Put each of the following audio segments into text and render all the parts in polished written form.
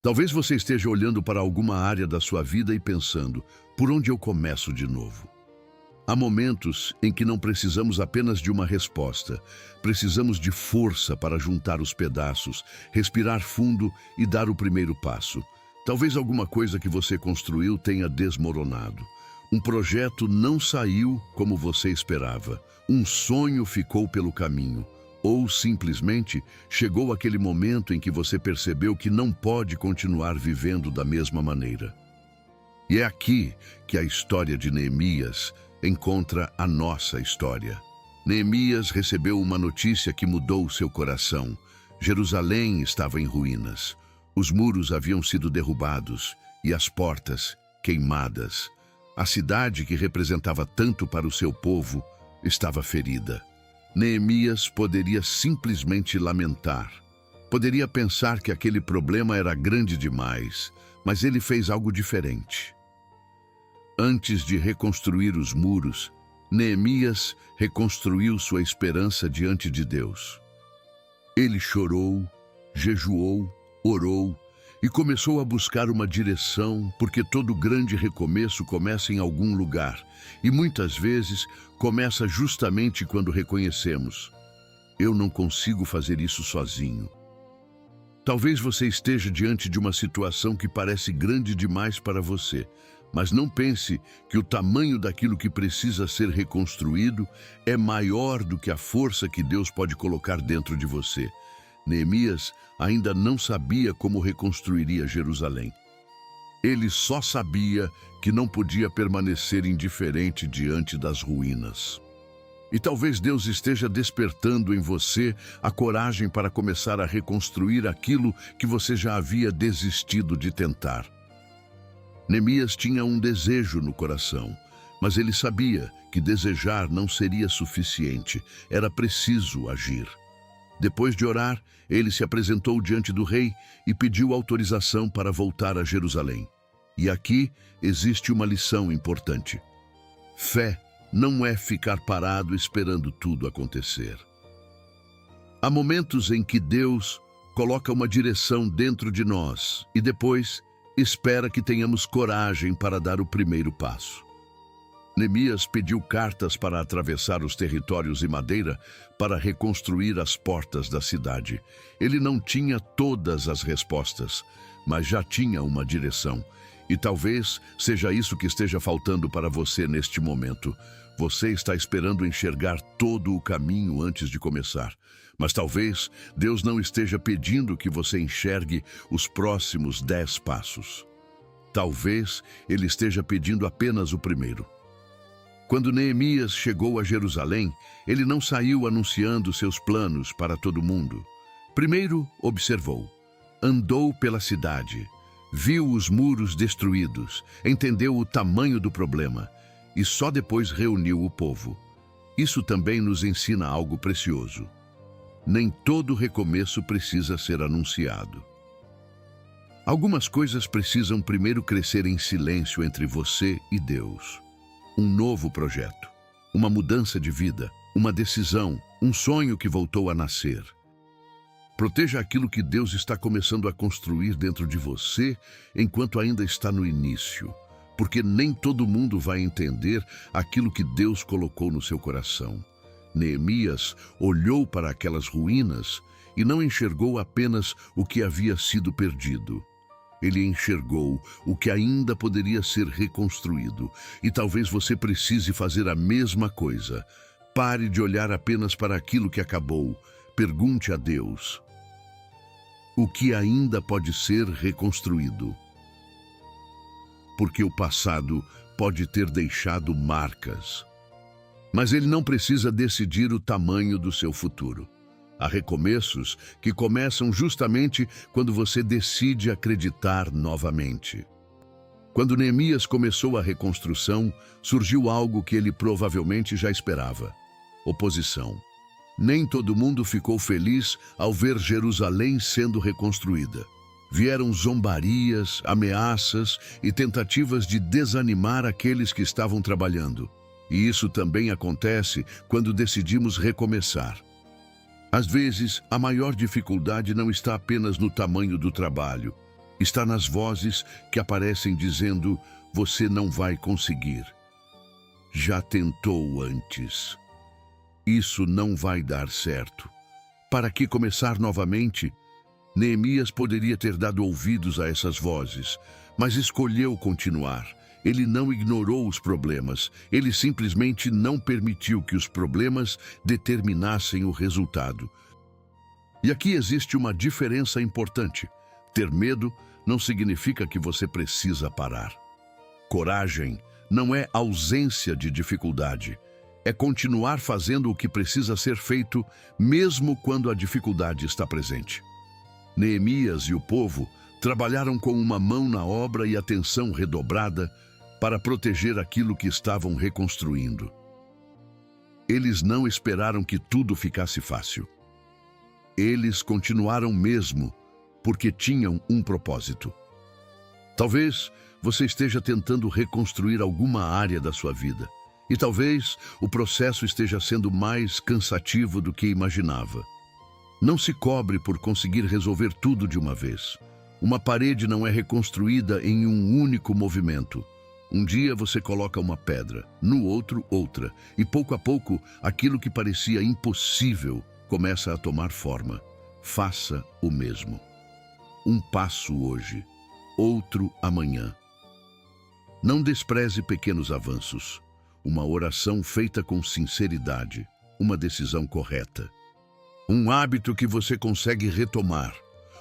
Talvez você esteja olhando para alguma área da sua vida e pensando, por onde eu começo de novo? Há momentos em que não precisamos apenas de uma resposta, precisamos de força para juntar os pedaços, respirar fundo e dar o primeiro passo. Talvez alguma coisa que você construiu tenha desmoronado. Um projeto não saiu como você esperava. Um sonho ficou pelo caminho. Ou, simplesmente, chegou aquele momento em que você percebeu que não pode continuar vivendo da mesma maneira. E é aqui que a história de Neemias encontra a nossa história. Neemias recebeu uma notícia que mudou seu coração. Jerusalém estava em ruínas. Os muros haviam sido derrubados e as portas queimadas. A cidade que representava tanto para o seu povo estava ferida. Neemias poderia simplesmente lamentar. Poderia pensar que aquele problema era grande demais, mas ele fez algo diferente. Antes de reconstruir os muros, Neemias reconstruiu sua esperança diante de Deus. Ele chorou, jejuou, orou e começou a buscar uma direção, porque todo grande recomeço começa em algum lugar e muitas vezes começa justamente quando reconhecemos: eu não consigo fazer isso sozinho. Talvez você esteja diante de uma situação que parece grande demais para você, mas não pense que o tamanho daquilo que precisa ser reconstruído é maior do que a força que Deus pode colocar dentro de você. Neemias ainda não sabia como reconstruiria Jerusalém. Ele só sabia que não podia permanecer indiferente diante das ruínas. E talvez Deus esteja despertando em você a coragem para começar a reconstruir aquilo que você já havia desistido de tentar. Neemias tinha um desejo no coração, mas ele sabia que desejar não seria suficiente, era preciso agir. Depois de orar, ele se apresentou diante do rei e pediu autorização para voltar a Jerusalém. E aqui existe uma lição importante. Fé não é ficar parado esperando tudo acontecer. Há momentos em que Deus coloca uma direção dentro de nós e depois espera que tenhamos coragem para dar o primeiro passo. Neemias pediu cartas para atravessar os territórios e madeira para reconstruir as portas da cidade. Ele não tinha todas as respostas, mas já tinha uma direção. E talvez seja isso que esteja faltando para você neste momento. Você está esperando enxergar todo o caminho antes de começar. Mas talvez Deus não esteja pedindo que você enxergue os próximos 10 passos. Talvez Ele esteja pedindo apenas o primeiro. Quando Neemias chegou a Jerusalém, ele não saiu anunciando seus planos para todo mundo. Primeiro observou, andou pela cidade, viu os muros destruídos, entendeu o tamanho do problema e só depois reuniu o povo. Isso também nos ensina algo precioso. Nem todo recomeço precisa ser anunciado. Algumas coisas precisam primeiro crescer em silêncio entre você e Deus. Um novo projeto, uma mudança de vida, uma decisão, um sonho que voltou a nascer. Proteja aquilo que Deus está começando a construir dentro de você enquanto ainda está no início, porque nem todo mundo vai entender aquilo que Deus colocou no seu coração. Neemias olhou para aquelas ruínas e não enxergou apenas o que havia sido perdido. Ele enxergou o que ainda poderia ser reconstruído. E talvez você precise fazer a mesma coisa. Pare de olhar apenas para aquilo que acabou. Pergunte a Deus: o que ainda pode ser reconstruído? Porque o passado pode ter deixado marcas. Mas ele não precisa decidir o tamanho do seu futuro. Há recomeços que começam justamente quando você decide acreditar novamente. Quando Neemias começou a reconstrução, surgiu algo que ele provavelmente já esperava: oposição. Nem todo mundo ficou feliz ao ver Jerusalém sendo reconstruída. Vieram zombarias, ameaças e tentativas de desanimar aqueles que estavam trabalhando. E isso também acontece quando decidimos recomeçar. Às vezes, a maior dificuldade não está apenas no tamanho do trabalho. Está nas vozes que aparecem dizendo: você não vai conseguir. Já tentou antes. Isso não vai dar certo. Para que começar novamente? Neemias poderia ter dado ouvidos a essas vozes, mas escolheu continuar. Ele não ignorou os problemas, ele simplesmente não permitiu que os problemas determinassem o resultado. E aqui existe uma diferença importante. Ter medo não significa que você precisa parar. Coragem não é ausência de dificuldade. É continuar fazendo o que precisa ser feito, mesmo quando a dificuldade está presente. Neemias e o povo trabalharam com uma mão na obra e atenção redobrada para proteger aquilo que estavam reconstruindo. Eles não esperaram que tudo ficasse fácil. Eles continuaram mesmo, porque tinham um propósito. Talvez você esteja tentando reconstruir alguma área da sua vida. E talvez o processo esteja sendo mais cansativo do que imaginava. Não se cobre por conseguir resolver tudo de uma vez. Uma parede não é reconstruída em um único movimento. Um dia você coloca uma pedra, no outro outra, e pouco a pouco aquilo que parecia impossível começa a tomar forma. Faça o mesmo. Um passo hoje, outro amanhã. Não despreze pequenos avanços. Uma oração feita com sinceridade, uma decisão correta. Um hábito que você consegue retomar,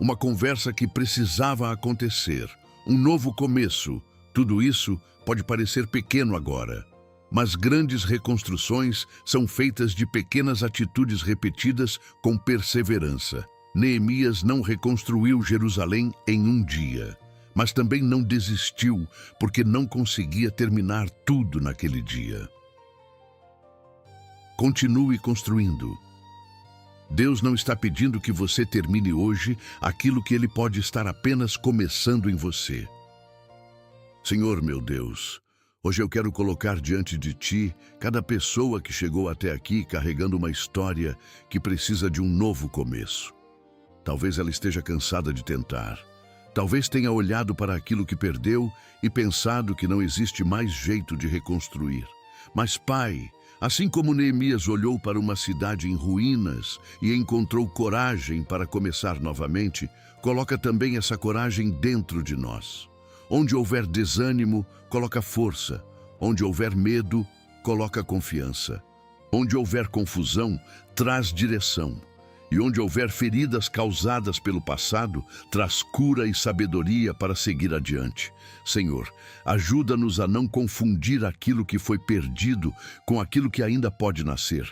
uma conversa que precisava acontecer, um novo começo. Tudo isso pode parecer pequeno agora, mas grandes reconstruções são feitas de pequenas atitudes repetidas com perseverança. Neemias não reconstruiu Jerusalém em um dia, mas também não desistiu porque não conseguia terminar tudo naquele dia. Continue construindo. Deus não está pedindo que você termine hoje aquilo que Ele pode estar apenas começando em você. Senhor, meu Deus, hoje eu quero colocar diante de Ti cada pessoa que chegou até aqui carregando uma história que precisa de um novo começo. Talvez ela esteja cansada de tentar. Talvez tenha olhado para aquilo que perdeu e pensado que não existe mais jeito de reconstruir. Mas, Pai, assim como Neemias olhou para uma cidade em ruínas e encontrou coragem para começar novamente, coloca também essa coragem dentro de nós. Onde houver desânimo, coloca força. Onde houver medo, coloca confiança. Onde houver confusão, traz direção. E onde houver feridas causadas pelo passado, traz cura e sabedoria para seguir adiante. Senhor, ajuda-nos a não confundir aquilo que foi perdido com aquilo que ainda pode nascer.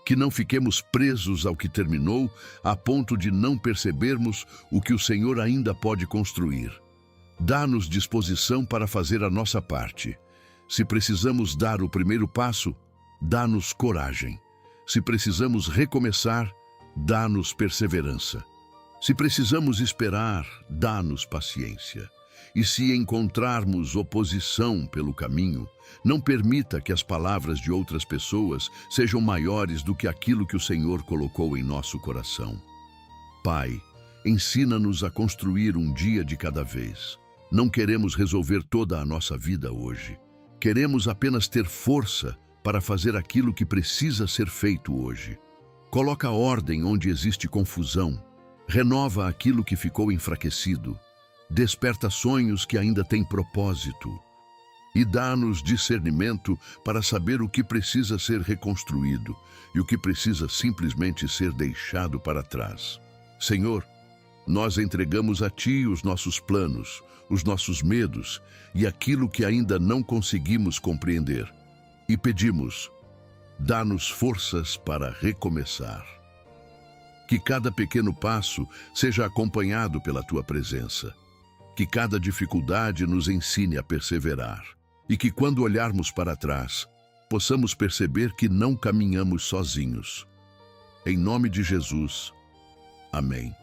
Que não fiquemos presos ao que terminou, a ponto de não percebermos o que o Senhor ainda pode construir. Dá-nos disposição para fazer a nossa parte. Se precisamos dar o primeiro passo, dá-nos coragem. Se precisamos recomeçar, dá-nos perseverança. Se precisamos esperar, dá-nos paciência. E se encontrarmos oposição pelo caminho, não permita que as palavras de outras pessoas sejam maiores do que aquilo que o Senhor colocou em nosso coração. Pai, ensina-nos a construir um dia de cada vez. Não queremos resolver toda a nossa vida hoje. Queremos apenas ter força para fazer aquilo que precisa ser feito hoje. Coloca ordem onde existe confusão. Renova aquilo que ficou enfraquecido. Desperta sonhos que ainda têm propósito. E dá-nos discernimento para saber o que precisa ser reconstruído e o que precisa simplesmente ser deixado para trás. Senhor, nós entregamos a Ti os nossos planos, os nossos medos e aquilo que ainda não conseguimos compreender. E pedimos: dá-nos forças para recomeçar. Que cada pequeno passo seja acompanhado pela Tua presença. Que cada dificuldade nos ensine a perseverar. E que quando olharmos para trás, possamos perceber que não caminhamos sozinhos. Em nome de Jesus. Amém.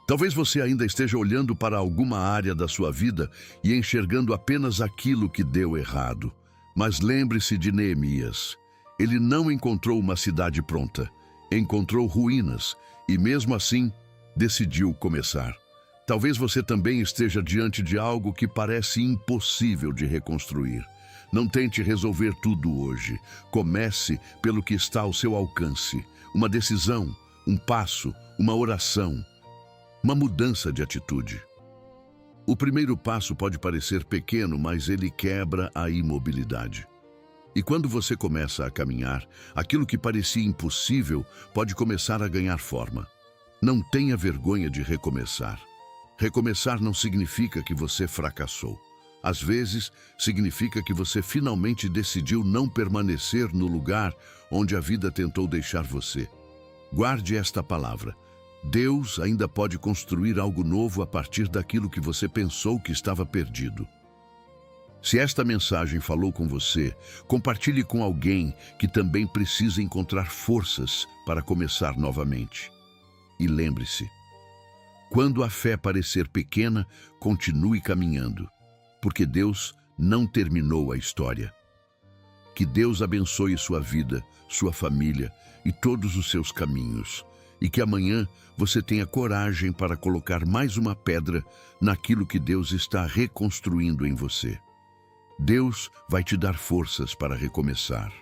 Talvez você ainda esteja olhando para alguma área da sua vida e enxergando apenas aquilo que deu errado. Mas lembre-se de Neemias. Ele não encontrou uma cidade pronta, encontrou ruínas e, mesmo assim, decidiu começar. Talvez você também esteja diante de algo que parece impossível de reconstruir. Não tente resolver tudo hoje. Comece pelo que está ao seu alcance. Uma decisão, um passo, uma oração, uma mudança de atitude. O primeiro passo pode parecer pequeno, mas ele quebra a imobilidade. E quando você começa a caminhar, aquilo que parecia impossível pode começar a ganhar forma. Não tenha vergonha de recomeçar. Recomeçar não significa que você fracassou. Às vezes, significa que você finalmente decidiu não permanecer no lugar onde a vida tentou deixar você. Guarde esta palavra. Deus ainda pode construir algo novo a partir daquilo que você pensou que estava perdido. Se esta mensagem falou com você, compartilhe com alguém que também precisa encontrar forças para começar novamente. E lembre-se, quando a fé parecer pequena, continue caminhando, porque Deus não terminou a história. Que Deus abençoe sua vida, sua família e todos os seus caminhos, e que amanhã você tenha coragem para colocar mais uma pedra naquilo que Deus está reconstruindo em você. Deus vai te dar forças para recomeçar.